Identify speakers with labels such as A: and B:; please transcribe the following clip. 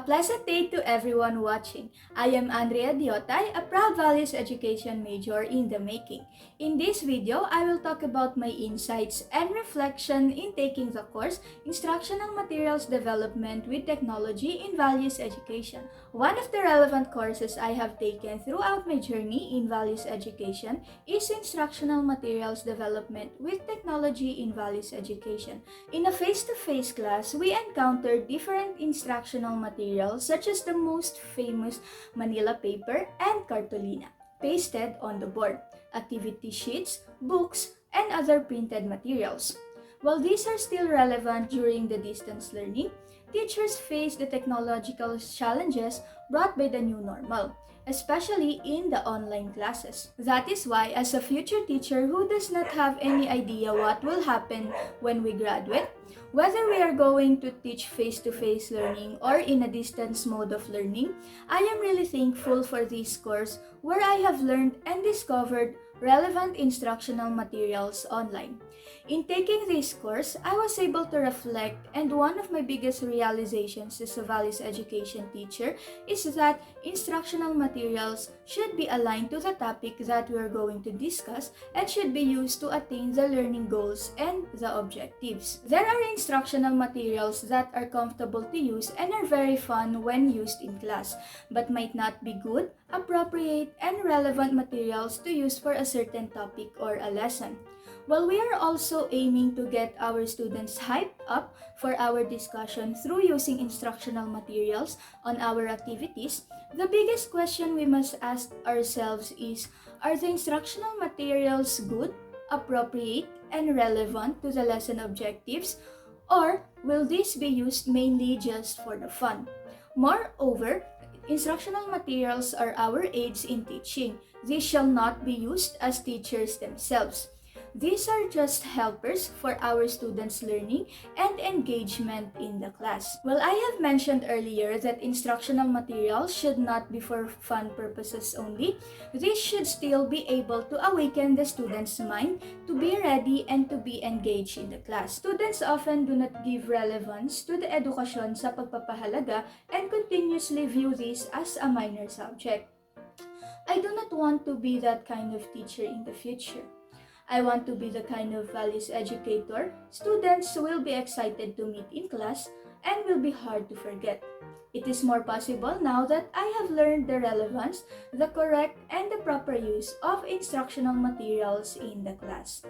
A: pleasant day to everyone watching. I am Andrea Diotay, a proud values education major in the making. In this video, I will talk about my insights and reflection in taking the course Instructional Materials Development with Technology in Values Education. One of the relevant courses I have taken throughout my journey in values education is Instructional Materials Development with Technology in Values Education. In a face-to-face class, we encountered different instructional materials such as the most famous Manila paper and cartolina pasted on the board, activity sheets, books, and other printed materials. While these are still relevant during the distance learning, teachers face the technological challenges brought by the new normal, especially in the online classes. That is why, as a future teacher who does not have any idea what will happen when we graduate, whether we are going to teach face-to-face learning or in a distance mode of learning, I am really thankful for this course where I have learned and discovered relevant instructional materials online. In taking this course, I was able to reflect, and one of my biggest realizations as a values education teacher is that instructional materials should be aligned to the topic that we are going to discuss and should be used to attain the learning goals and the objectives. There are instructional materials that are comfortable to use and are very fun when used in class, but might not be good, appropriate, and relevant materials to use for a certain topic or a lesson. While we are also aiming to get our students hyped up for our discussion through using instructional materials on our activities, the biggest question we must ask ourselves is, are the instructional materials good, appropriate, and relevant to the lesson objectives, or will these be used mainly just for the fun? Moreover, instructional materials are our aids in teaching. These shall not be used as teachers themselves. These are just helpers for our students' learning and engagement in the class. Well, I have mentioned earlier that instructional materials should not be for fun purposes only. These should still be able to awaken the student's mind to be ready and to be engaged in the class. Students often do not give relevance to the edukasyon sa pagpapahalaga and continuously view this as a minor subject. I do not want to be that kind of teacher in the future. I want to be the kind of values educator students will be excited to meet in class and will be hard to forget. It is more possible now that I have learned the relevance, the correct, and the proper use of instructional materials in the class.